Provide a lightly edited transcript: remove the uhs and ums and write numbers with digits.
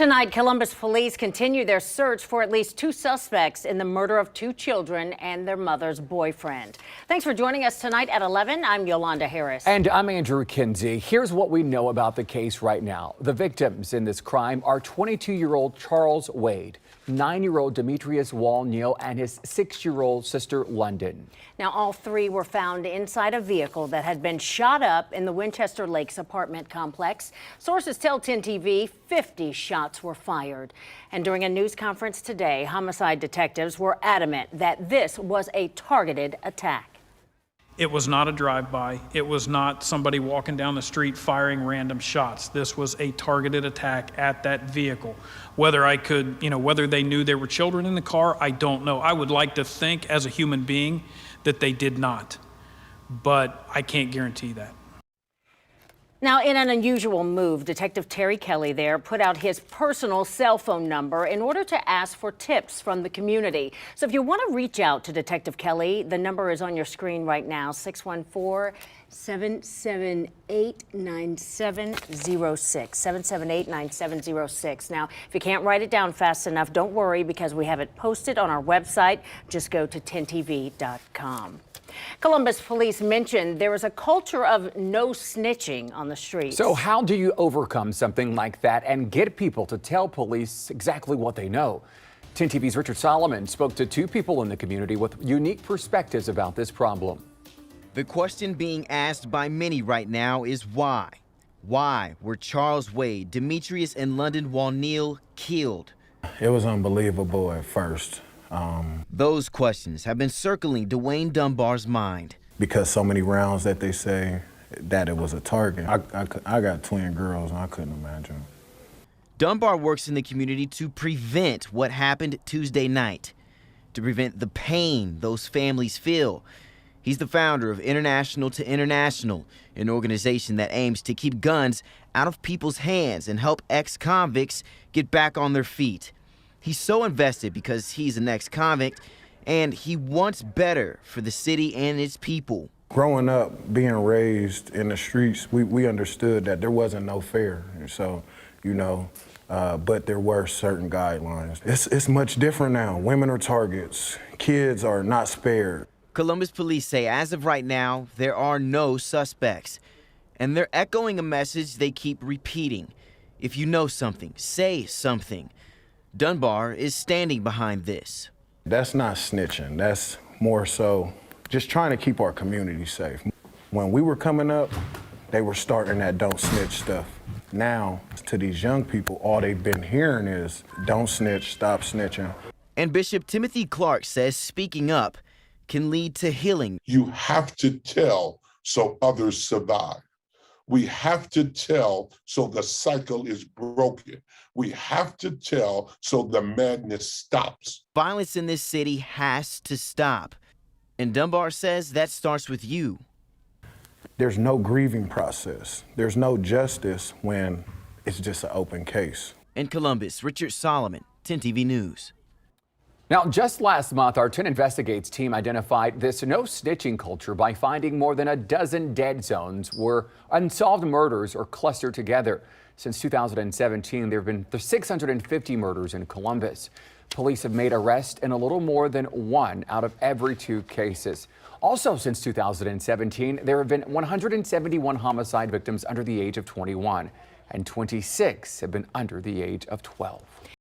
Tonight, Columbus police continue their search for at least 2 suspects in the murder of 2 children and their mother's boyfriend. Thanks for joining us tonight at 11. I'm Yolanda Harris. And I'm Andrew Kinsey. Here's what we know about the case right now. The victims in this crime are 22-year-old Charles Wade, 9-year-old Demitrius Wall'neal, and his 6-year-old sister Londynn. Now, all 3 were found inside a vehicle that had been shot up in the Winchester Lakes apartment complex. Sources tell 10 TV 50 shots were fired. And during a news conference today, homicide detectives were adamant that this was a targeted attack. It was not a drive-by. It was not somebody walking down the street firing random shots. This was a targeted attack at that vehicle. Whether whether they knew there were children in the car, I don't know. I would like to think as a human being that they did not, but I can't guarantee that. Now, in an unusual move, Detective Terry Kelly there put out his personal cell phone number in order to ask for tips from the community. So if you want to reach out to Detective Kelly, the number is on your screen right now, 614-778-9706, 778-9706. Now, if you can't write it down fast enough, don't worry, because we have it posted on our website. Just go to 10tv.com. Columbus police mentioned there is a culture of no snitching on the streets. So how do you overcome something like that and get people to tell police exactly what they know? 10 TV's Richard Solomon spoke to 2 people in the community with unique perspectives about this problem. The question being asked by many right now is why? Why were Charles Wade, Demitrius, and Londynn Wall'neal killed? It was unbelievable at first. Those questions have been circling Dwayne Dunbar's mind. Because so many rounds that they say that it was a target. I got twin girls and I couldn't imagine. Dunbar works in the community to prevent what happened Tuesday night, to prevent the pain those families feel. He's the founder of International to International, an organization that aims to keep guns out of people's hands and help ex-convicts get back on their feet. He's so invested because he's an ex-convict, and he wants better for the city and its people. Growing up, being raised in the streets, we understood that there wasn't no fair. So, but there were certain guidelines. It's much different now. Women are targets. Kids are not spared. Columbus police say as of right now, there are no suspects. And they're echoing a message they keep repeating. If you know something, say something. Dunbar is standing behind this. That's not snitching. That's more so just trying to keep our community safe. When we were coming up, they were starting that don't snitch stuff. Now, to these young people, all they've been hearing is don't snitch, stop snitching. And Bishop Timothy Clark says speaking up can lead to healing. You have to tell so others survive. We have to tell so the cycle is broken. We have to tell so the madness stops. Violence in this city has to stop. And Dunbar says that starts with you. There's no grieving process. There's no justice when it's just an open case. In Columbus, Richard Solomon, 10 TV News. Now, just last month, our 10 Investigates team identified this no snitching culture by finding more than a dozen dead zones where unsolved murders are clustered together. Since 2017, there have been 650 murders in Columbus. Police have made arrests in a little more than 1 out of every 2 cases. Also, since 2017, there have been 171 homicide victims under the age of 21, and 26 have been under the age of 12.